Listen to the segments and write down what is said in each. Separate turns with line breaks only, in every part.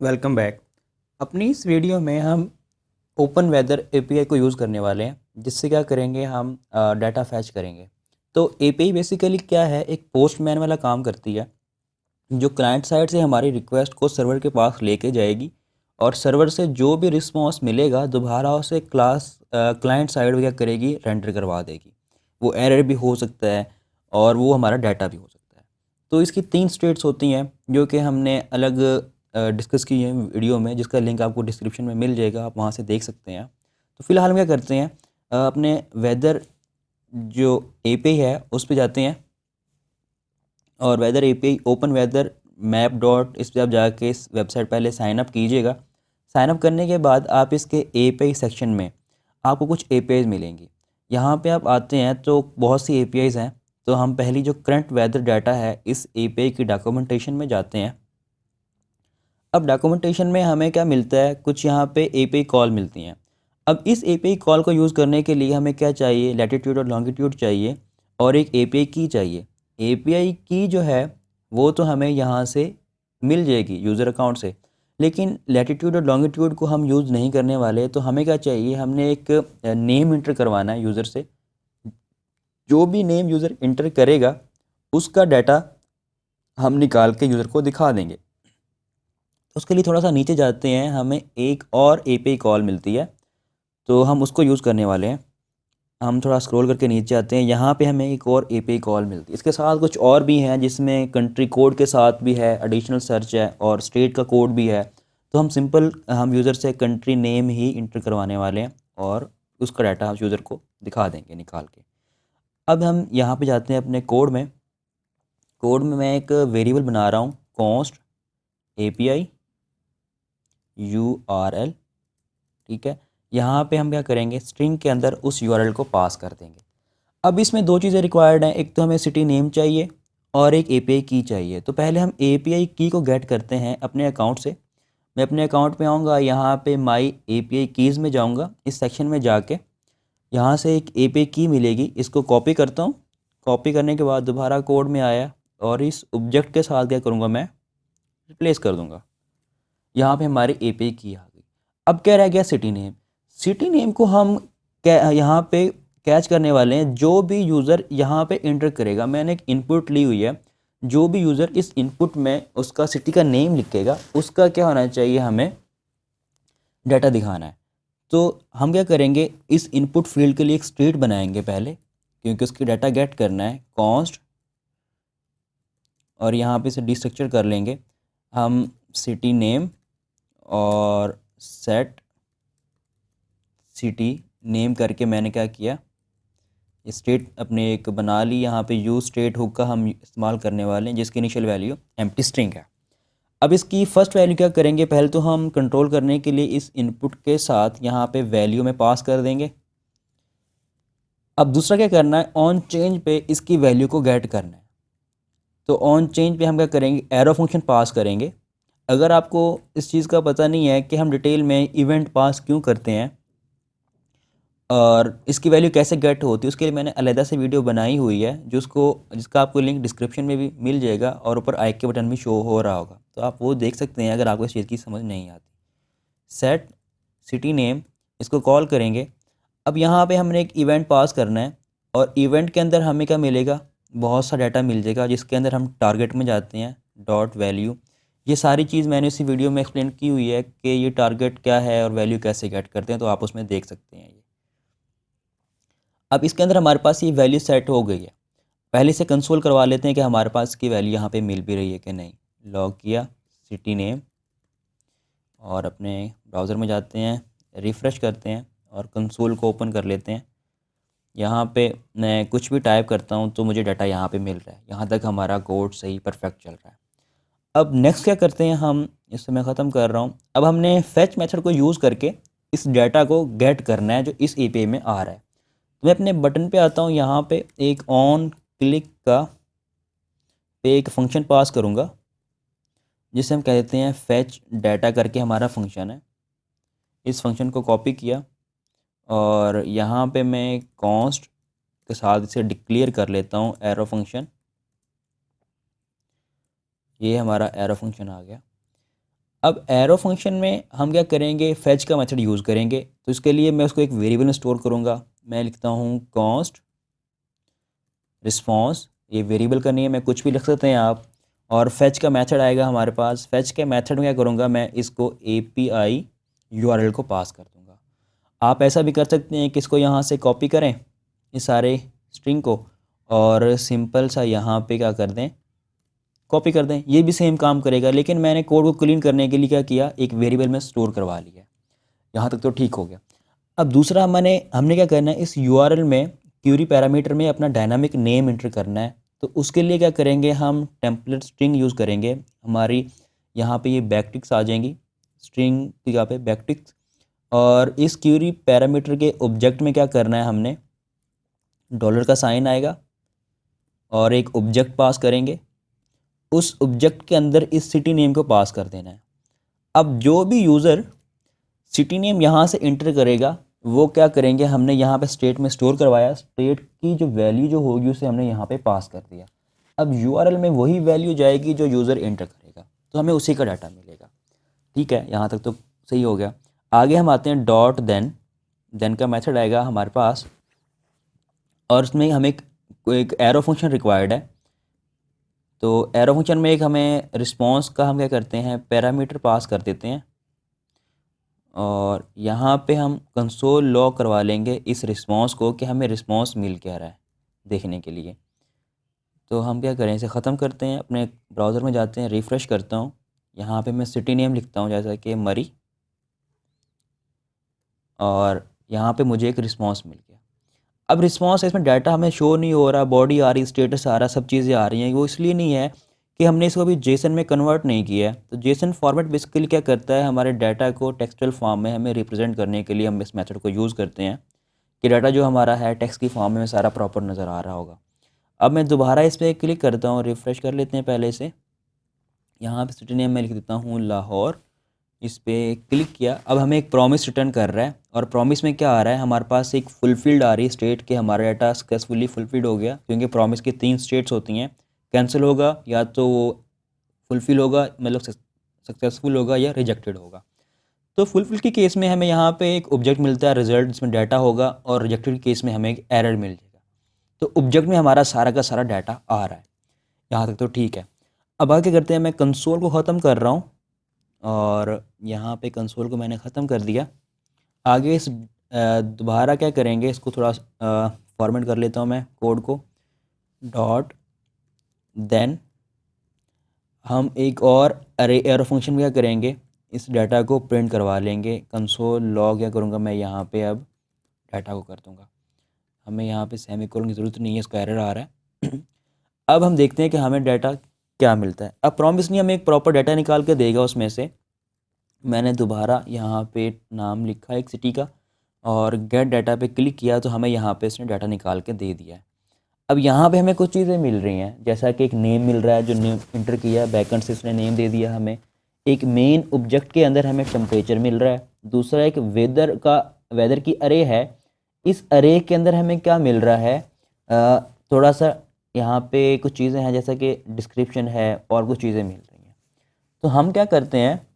Welcome back. अपनी इस video में हम ओपन वेदर एपीआई को यूज़ करने वाले हैं, जिससे क्या करेंगे हम डाटा फैच करेंगे। तो एपीआई बेसिकली क्या है, एक पोस्टमैन वाला काम करती है, जो क्लाइंट साइड से हमारी रिक्वेस्ट को सर्वर के पास लेके जाएगी और सर्वर से जो भी रिस्पॉन्स मिलेगा दोबारा उसे क्लाइंट साइड वो क्या करेगी, रेंडर करवा देगी। वो एरर भी हो सकता है और वो हमारा डाटा भी हो सकता है। तो इसकी 3 स्टेट्स होती हैं जो कि हमने अलग डिस्कस की है वीडियो में, जिसका लिंक आपको डिस्क्रिप्शन में मिल जाएगा, आप वहाँ से देख सकते हैं। तो फिलहाल हम क्या करते हैं, अपने वेदर जो एपीआई है उस पे जाते हैं और weather API open weather map dot इस पर आप जाके इस वेबसाइट पहले साइन अप कीजिएगा। साइन अप करने के बाद आप इसके एपीआई सेक्शन में आपको कुछ एपीआईज मिलेंगी। यहाँ पे आप आते हैं तो बहुत सी एपीआईज हैं। तो हम पहली जो करंट वेदर डाटा है इस एपीआई की डॉक्यूमेंटेशन में जाते हैं। अब डॉक्यूमेंटेशन में हमें क्या मिलता है, कुछ यहाँ पे एपीआई कॉल मिलती हैं। अब इस एपीआई कॉल को यूज़ करने के लिए हमें क्या चाहिए, लैटिट्यूड और लॉन्गिट्यूड चाहिए और एक एपीआई की चाहिए। एपीआई की जो है वो तो हमें यहाँ से मिल जाएगी यूज़र अकाउंट से, लेकिन लैटिट्यूड और लॉन्गिट्यूड को हम यूज़ नहीं करने वाले। तो हमें क्या चाहिए, हमने एक नेम इंटर करवाना है यूज़र से। जो भी नेम यूज़र इंटर करेगा उसका डाटा हम निकाल के यूज़र को दिखा देंगे। उसके लिए थोड़ा सा नीचे जाते हैं, हमें एक और एपीआई कॉल मिलती है, तो हम उसको यूज़ करने वाले हैं। हम थोड़ा स्क्रॉल करके नीचे आते हैं, यहाँ पे हमें एक और एपीआई कॉल मिलती है। इसके साथ कुछ और भी हैं, जिसमें कंट्री कोड के साथ भी है, एडिशनल सर्च है और स्टेट का कोड भी है। तो हम यूज़र से कंट्री नेम ही इंटर करवाने वाले हैं और उसका डाटा हम यूज़र को दिखा देंगे निकाल के। अब हम यहाँ पे जाते हैं अपने कोड में मैं एक वेरिएबल बना रहा हूँ, कॉन्स्ट एपीआई URL। ठीक है, यहाँ पे हम क्या करेंगे, स्ट्रिंग के अंदर उस यूआरएल को पास कर देंगे। अब इसमें दो चीज़ें रिक्वायर्ड हैं, एक तो हमें सिटी नेम चाहिए और एक एपीआई की चाहिए। तो पहले हम एपीआई की को गेट करते हैं अपने अकाउंट से। मैं अपने अकाउंट में आऊँगा, यहाँ पे माई एपीआई कीज़ में जाऊँगा, इस सेक्शन में जाके यहाँ से एक एपीआई की मिलेगी, इसको कॉपी करता हूँ। कॉपी करने के बाद दोबारा कोड में आया और इस ऑब्जेक्ट के साथ क्या करूँगा, मैं रिप्लेस कर दूँगा। यहाँ पे हमारी एपीआई की आ गई। अब क्या रह गया, सिटी नेम। सिटी नेम को हम यहाँ पे कैच करने वाले हैं, जो भी यूज़र यहाँ पे इंटर करेगा। मैंने एक इनपुट ली हुई है, जो भी यूज़र इस इनपुट में उसका सिटी का नेम लिखेगा उसका क्या होना चाहिए, हमें डाटा दिखाना है। तो हम क्या करेंगे, इस इनपुट फील्ड के लिए एक स्ट्रीट बनाएंगे पहले, क्योंकि उसकी डाटा गेट करना है, कॉन्स्ट और यहाँ पे इसे डिस्ट्रक्चर कर लेंगे हम, सिटी नेम और सेट सिटी नेम करके मैंने क्या किया, स्टेट अपने एक बना ली। यहाँ पे यूज स्टेट हुक का हम इस्तेमाल करने वाले हैं, जिसकी इनिशियल वैल्यू एम्प्टी स्ट्रिंग है। अब इसकी फर्स्ट वैल्यू क्या करेंगे, पहले तो हम कंट्रोल करने के लिए इस इनपुट के साथ यहाँ पे वैल्यू में पास कर देंगे। अब दूसरा क्या करना है, ऑन चेंज पे इसकी वैल्यू को गेट करना है। तो ऑन चेंज पे हम क्या करेंगे, एरो फंक्शन पास करेंगे। अगर आपको इस चीज़ का पता नहीं है कि हम डिटेल में इवेंट पास क्यों करते हैं और इसकी वैल्यू कैसे गेट होती है, उसके लिए मैंने अलहदा से वीडियो बनाई हुई है, जिसका आपको लिंक डिस्क्रिप्शन में भी मिल जाएगा और ऊपर आई के बटन भी शो हो रहा होगा, तो आप वो देख सकते हैं अगर आपको इस चीज़ की समझ नहीं आती। सेट सिटी नेम, इसको कॉल करेंगे। अब यहाँ पे हमने एक इवेंट पास करना है और इवेंट के अंदर हमें क्या मिलेगा, बहुत सा डाटा मिल जाएगा, जिसके अंदर हम टारगेट में जाते हैं, डॉट वैल्यू। ये सारी चीज़ मैंने इसी वीडियो में एक्सप्लेन की हुई है कि ये टारगेट क्या है और वैल्यू कैसे गेट करते हैं, तो आप उसमें देख सकते हैं ये। अब इसके अंदर हमारे पास ये वैल्यू सेट हो गई है। पहले से कंसोल करवा लेते हैं कि हमारे पास की वैल्यू यहाँ पे मिल भी रही है कि नहीं। लॉग किया, सिटी नेम और अपने ब्राउज़र में जाते हैं, रिफ़्रेश करते हैं और कंसोल को ओपन कर लेते हैं। यहाँ पे मैं कुछ भी टाइप करता हूँ तो मुझे डाटा यहाँ पे मिल रहा है। यहाँ तक हमारा कोड सही परफेक्ट चल रहा है। अब नेक्स्ट क्या करते हैं हम, इससे मैं ख़त्म कर रहा हूँ। अब हमने फेच मेथड को यूज़ करके इस डाटा को गेट करना है जो इस एपीआई में आ रहा है। तो मैं अपने बटन पे आता हूँ, यहाँ पे एक ऑन क्लिक का पे एक फंक्शन पास करूँगा, जिसे हम कह देते हैं फेच डाटा करके हमारा फंक्शन है। इस फंक्शन को कॉपी किया और यहाँ पे मैं कॉन्स्ट के साथ इसे डिक्लेयर कर लेता हूँ एरो फंक्शन। ये हमारा एरो फंक्शन आ गया। अब एरो फंक्शन में हम क्या करेंगे, फेच का मेथड यूज़ करेंगे। तो इसके लिए मैं उसको एक वेरिएबल में स्टोर करूँगा। मैं लिखता हूँ कॉन्स्ट रिस्पॉन्स, ये वेरिएबल का नहीं है, मैं कुछ भी लिख सकते हैं आप। और फेच का मेथड आएगा हमारे पास। फेच के मेथड में क्या करूँगा, मैं इसको API URL को पास कर दूँगा। आप ऐसा भी कर सकते हैं कि इसको यहाँ से कॉपी करें इस सारे स्ट्रिंग को, और सिंपल सा यहाँ पे क्या कर दें, कॉपी कर दें, ये भी सेम काम करेगा। लेकिन मैंने कोड को क्लीन करने के लिए क्या किया, एक वेरिएबल में स्टोर करवा लिया। यहाँ तक तो ठीक हो गया। अब दूसरा हमने क्या करना है, इस URL में क्यूरी पैरामीटर में अपना डायनामिक नेम एंटर करना है। तो उसके लिए क्या करेंगे, हम टेम्पलेट स्ट्रिंग यूज़ करेंगे। हमारी यहाँ पे ये बैकटिक्स आ जाएंगी, स्ट्रिंग की जगह पे बैकटिक्स। और इस क्यूरी पैरामीटर के ऑब्जेक्ट में क्या करना है, हमने डॉलर का साइन आएगा और एक ऑब्जेक्ट पास करेंगे। उस ऑब्जेक्ट के अंदर इस सिटी नेम को पास कर देना है। अब जो भी यूज़र सिटी नेम यहाँ से इंटर करेगा वो क्या करेंगे, हमने यहाँ पे स्टेट में स्टोर करवाया, स्टेट की जो वैल्यू जो होगी उसे हमने यहाँ पे पास कर दिया। अब URL में वही वैल्यू जाएगी जो यूज़र इंटर करेगा, तो हमें उसी का डाटा मिलेगा। ठीक है, यहाँ तक तो सही हो गया। आगे हम आते हैं डॉट देन का मेथड आएगा हमारे पास, और उसमें हमें एक एरो फंक्शन रिक्वायर्ड है। तो एरो फंक्शन में एक हमें रिस्पॉन्स का हम क्या करते हैं, पैरामीटर पास कर देते हैं। और यहाँ पे हम कंसोल लॉग करवा लेंगे इस रिस्पॉन्स को कि हमें रिस्पॉन्स मिल क्या रहा है देखने के लिए। तो हम क्या करें, इसे ख़त्म करते हैं, अपने ब्राउज़र में जाते हैं, रिफ़्रेश करता हूँ। यहाँ पे मैं सिटी नेम लिखता हूँ जैसा कि मरी, और यहाँ पे मुझे एक रिस्पॉन्स मिल गया। अब रिस्पॉन्स इसमें डाटा हमें शो नहीं हो रहा, बॉडी आ रही, स्टेटस आ रहा, सब चीज़ें आ रही हैं। वो इसलिए नहीं है कि हमने इसको अभी जेसन में कन्वर्ट नहीं किया है। तो जेसन फॉर्मेट बेसिकली क्या करता है, हमारे डाटा को टेक्सचुअल फॉर्म में हमें रिप्रेजेंट करने के लिए हम इस मेथड को यूज़ करते हैं कि डाटा जो हमारा है टेक्स्ट की फॉर्म में सारा प्रॉपर नज़र आ रहा होगा। अब मैं दोबारा इस पर क्लिक करता हूँ, रिफ़्रेश कर लेते हैं पहले से। यहाँ पे सिटी नेम मैं लिख देता हूँ लाहौर, इस पर क्लिक किया। अब हमें एक प्रॉमिस रिटर्न कर रहा है, और प्रॉमिस में क्या आ रहा है, हमारे पास एक फुलफिल्ड आ रही है स्टेट कि हमारा डाटा सक्सेसफुली फुलफिल्ड हो गया। क्योंकि प्रॉमिस की 3 स्टेट्स होती हैं, कैंसिल होगा, या तो वो फुलफिल होगा, मतलब सक्सेसफुल होगा, या रिजेक्टेड होगा। तो फुलफिल के केस में हमें यहाँ पे एक ऑब्जेक्ट मिलता है रिजल्ट जिसमें डाटा होगा, और रिजेक्टेड केस में हमें एक एरर मिल जाएगा। तो ऑब्जेक्ट में हमारा सारा का सारा डाटा आ रहा है। यहाँ तक तो ठीक है। अब आगे करते हैं, मैं कंसोल को ख़त्म कर रहा हूँ, और यहाँ पे कंसोल को मैंने ख़त्म कर दिया। आगे इस दोबारा क्या करेंगे, इसको थोड़ा फॉर्मेट कर लेता हूँ मैं कोड को। डॉट देन हम एक और एरो फंक्शन में क्या करेंगे, इस डाटा को प्रिंट करवा लेंगे। कंसोल लॉग क्या करूँगा मैं, यहाँ पे अब डाटा को कर दूँगा। हमें यहाँ पे सेमीकोलन की ज़रूरत नहीं है, इसका एरर आ रहा है। अब हम देखते हैं कि हमें डाटा क्या मिलता है। अब प्रॉमिस नहीं हमें एक प्रॉपर डाटा निकाल के देगा उसमें से। मैंने दोबारा यहाँ पे नाम लिखा एक सिटी का, और गेट डाटा पे क्लिक किया, तो हमें यहाँ पे इसने डाटा निकाल के दे दिया है। अब यहाँ पे हमें कुछ चीज़ें मिल रही हैं, जैसा कि एक नेम मिल रहा है, जो नेम इंटर किया है बैकएंड से उसने नेम दे दिया हमें। एक मेन ऑब्जेक्ट के अंदर हमें टेम्परेचर मिल रहा है। दूसरा एक वेदर की अरे है। इस अरे के अंदर हमें क्या मिल रहा है, थोड़ा सा यहाँ पे कुछ चीज़ें हैं, जैसा कि डिस्क्रिप्शन है और कुछ चीज़ें मिल रही हैं। तो हम क्या करते हैं,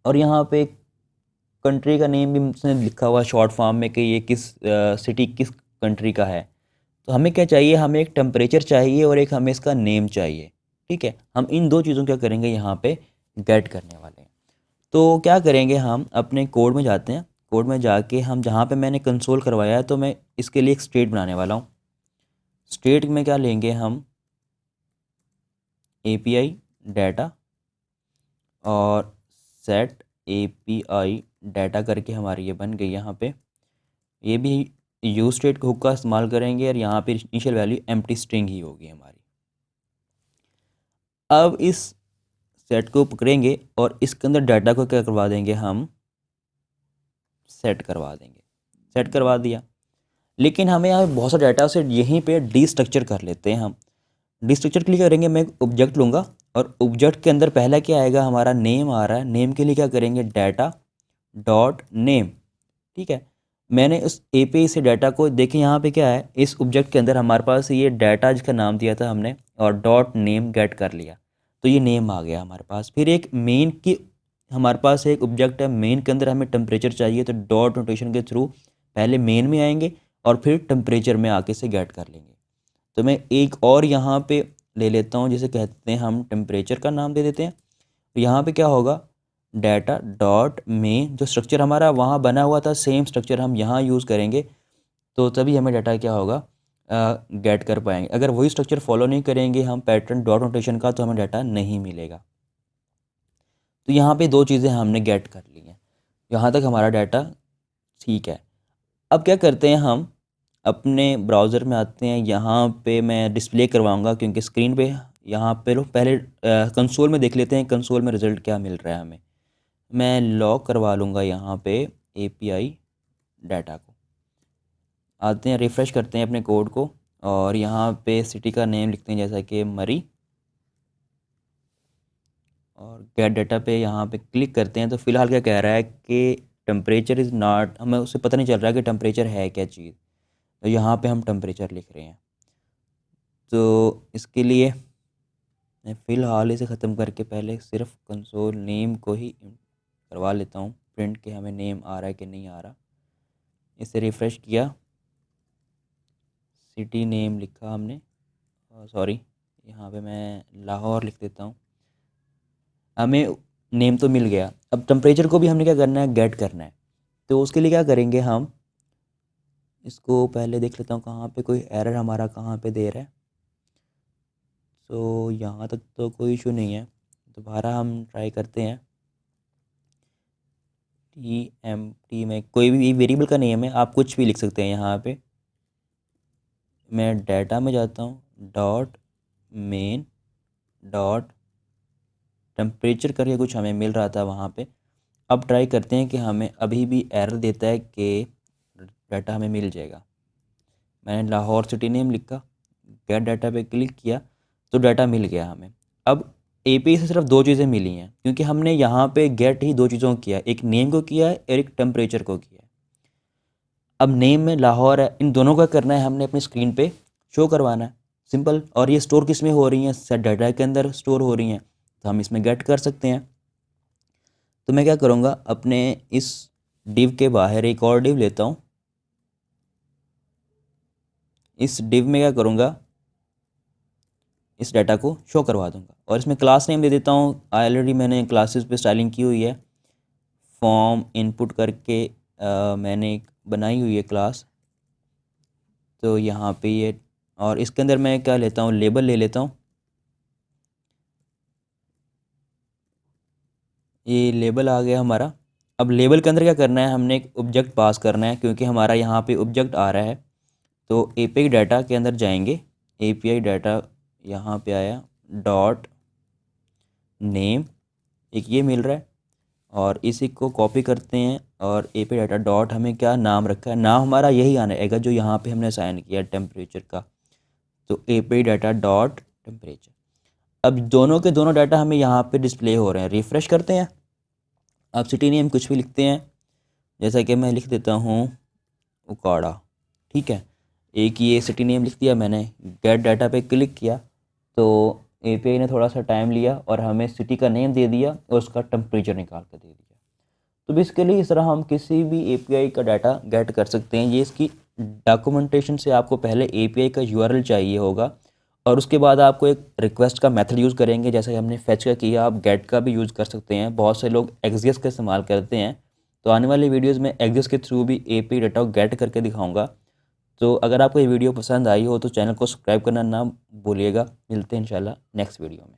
और यहाँ पे कंट्री का नेम भी उसने लिखा हुआ शॉर्ट फॉर्म में कि ये किस सिटी किस कंट्री का है। तो हमें क्या चाहिए, हमें एक टेम्परेचर चाहिए और एक हमें इसका नेम चाहिए। ठीक है, हम इन दो चीज़ों क्या करेंगे, यहाँ पे गेट करने वाले हैं। तो क्या करेंगे, हम अपने कोड में जाते हैं। कोड में जाके हम जहाँ पे मैंने कंसोल करवाया है, तो मैं इसके लिए एक स्टेट बनाने वाला हूँ। स्टेट में क्या लेंगे हम, API डाटा और सेट API डाटा करके हमारी ये बन गई। यहाँ पे ये भी यूज स्टेट हुक का इस्तेमाल करेंगे, और यहाँ पे इनिशियल वैल्यू एम्प्टी स्ट्रिंग ही होगी हमारी। अब इस सेट को पकड़ेंगे और इसके अंदर डाटा को क्या करवा देंगे, हम सेट करवा देंगे। सेट करवा दिया, लेकिन हमें यहाँ पे बहुत सा डाटा उसे यहीं पे डिस्ट्रक्चर कर लेते हैं। हम डिस्ट्रक्चर के लिए करेंगे, मैं एक ऑब्जेक्ट लूँगा, और ऑब्जेक्ट के अंदर पहला क्या आएगा, हमारा नेम आ रहा है। नेम के लिए क्या करेंगे, डाटा डॉट नेम। ठीक है, मैंने उस API से डाटा को देखें, यहाँ पे क्या है, इस ऑब्जेक्ट के अंदर हमारे पास ये डाटा जिसका नाम दिया था हमने, और डॉट नेम गेट कर लिया, तो ये नेम आ गया हमारे पास। फिर एक मेन की हमारे पास एक ऑब्जेक्ट है मेन के अंदर, हमें टेम्परेचर चाहिए तो डॉट नोटेशन के थ्रू पहले मेन में आएंगे और फिर टेम्परेचर में आके से गेट कर लेंगे। तो मैं एक और यहाँ पे ले लेता हूँ, जिसे कहते हैं हम टेम्परेचर का नाम दे देते हैं। तो यहाँ पे क्या होगा, डाटा डॉट में जो स्ट्रक्चर हमारा वहाँ बना हुआ था सेम स्ट्रक्चर हम यहाँ यूज़ करेंगे, तो तभी हमें डाटा क्या होगा गेट कर पाएंगे। अगर वही स्ट्रक्चर फॉलो नहीं करेंगे हम पैटर्न डॉट नोटेशन का, तो हमें डाटा नहीं मिलेगा। तो यहाँ पे दो चीज़ें हमने गेट कर ली हैं, यहाँ तक हमारा डाटा ठीक है। अब क्या करते हैं, हम अपने ब्राउज़र में आते हैं। यहाँ पे मैं डिस्प्ले करवाऊँगा क्योंकि स्क्रीन पे यहाँ पे लोग पहले कंसोल में देख लेते हैं कंसोल में रिज़ल्ट क्या मिल रहा है हमें। मैं लॉक करवा लूँगा यहाँ पे एपीआई डाटा को। आते हैं, रिफ़्रेश करते हैं अपने कोड को और यहाँ पे सिटी का नेम लिखते हैं जैसा कि मरी, और गेट डाटा पे यहाँ पे क्लिक करते हैं। तो फ़िलहाल क्या कह रहा है कि टेम्परेचर इज़ नॉट, हमें उससे पता नहीं चल रहा है कि टेम्परेचर है क्या चीज़। तो यहाँ पे हम टेम्परेचर लिख रहे हैं। तो इसके लिए मैं फ़िलहाल इसे ख़त्म करके पहले सिर्फ कंसोल नेम को ही करवा लेता हूँ प्रिंट, के हमें नेम आ रहा है कि नहीं आ रहा। इसे रिफ़्रेश किया, सिटी नेम लिखा हमने, सॉरी यहाँ पे मैं लाहौर लिख देता हूँ। हमें नेम तो मिल गया। अब टेम्परेचर को भी हमने क्या करना है, गेट करना है। तो उसके लिए क्या करेंगे, हम इसको पहले देख लेता हूँ कहाँ पे कोई एरर हमारा कहाँ पे दे रहा है। तो यहाँ तक तो कोई इशू नहीं है, दोबारा हम ट्राई करते हैं। टी में कोई भी वेरिएबल का नेम है, आप कुछ भी लिख सकते हैं। यहाँ पे मैं डाटा में जाता हूँ, डॉट मेन डॉट टेम्परेचर करके कुछ हमें मिल रहा था वहाँ पे। अब ट्राई करते हैं कि हमें अभी भी एरर देता है कि डाटा हमें मिल जाएगा। मैंने लाहौर सिटी नेम लिखा, गेट डाटा पे क्लिक किया तो डाटा मिल गया हमें। अब एपीआई से सिर्फ दो चीज़ें मिली हैं क्योंकि हमने यहाँ पे गेट ही दो चीज़ों को किया है, एक नेम को किया है और एक टेम्परेचर को किया है। अब नेम में लाहौर है, इन दोनों का करना है हमने अपनी स्क्रीन पे शो करवाना है, सिंपल। और ये स्टोर किस में हो रही हैं, सेट डाटा के अंदर स्टोर हो रही हैं, तो हम इसमें गेट कर सकते हैं। तो मैं क्या करूँगा, अपने इस डिव के बाहर एक और डिव लेता हूँ। इस डिव में क्या करूँगा, इस डाटा को शो करवा दूँगा और इसमें क्लास नेम दे देता हूँ। ऑलरेडी मैंने क्लासेस पे स्टाइलिंग की हुई है, फॉर्म इनपुट करके मैंने एक बनाई हुई है क्लास। तो यहाँ पे ये, और इसके अंदर मैं क्या लेता हूँ, लेबल ले लेता हूँ। ये लेबल आ गया हमारा। अब लेबल के अंदर क्या करना है, हमने एक ऑब्जेक्ट पास करना है क्योंकि हमारा यहाँ पे ऑब्जेक्ट आ रहा है। तो एपीआई डाटा के अंदर जाएंगे, एपीआई डाटा यहाँ पे आया, डॉट नेम एक ये मिल रहा है, और इसी को कॉपी करते हैं और एपीआई डाटा डॉट हमें क्या नाम रखा है, नाम हमारा यही आएगा जो यहाँ पे हमने असाइन किया टेम्परेचर का। तो एपीआई डाटा डॉट टेम्परेचर। अब दोनों के दोनों डाटा हमें यहाँ पे डिस्प्ले हो रहे हैं। रिफ़्रेश करते हैं, अब सिटी नेम कुछ भी लिखते हैं, जैसा कि मैं लिख देता हूँ उकाड़ा, ठीक है। एक ये सिटी नेम लिख दिया मैंने, गेट डाटा पे क्लिक किया तो एपीआई ने थोड़ा सा टाइम लिया और हमें सिटी का नेम दे दिया और उसका टेम्परेचर निकाल कर दे दिया। तो बेसिकली इस तरह हम किसी भी एपीआई का डाटा गेट कर सकते हैं। ये इसकी डॉक्यूमेंटेशन से आपको पहले एपीआई का यूआरएल चाहिए होगा और उसके बाद आपको एक रिक्वेस्ट का मेथड यूज़ करेंगे, जैसे हमने फेच का किया, आप गेट का भी यूज़ कर सकते हैं। बहुत से लोग एक्सियस का इस्तेमाल करते हैं, तो आने वाली वीडियोज़ में एक्सियस के थ्रू भी एपीआई डाटा को गेट करके दिखाऊंगा। तो अगर आपको ये वीडियो पसंद आई हो तो चैनल को सब्सक्राइब करना ना भूलिएगा। मिलते हैं इंशाल्लाह नेक्स्ट वीडियो में।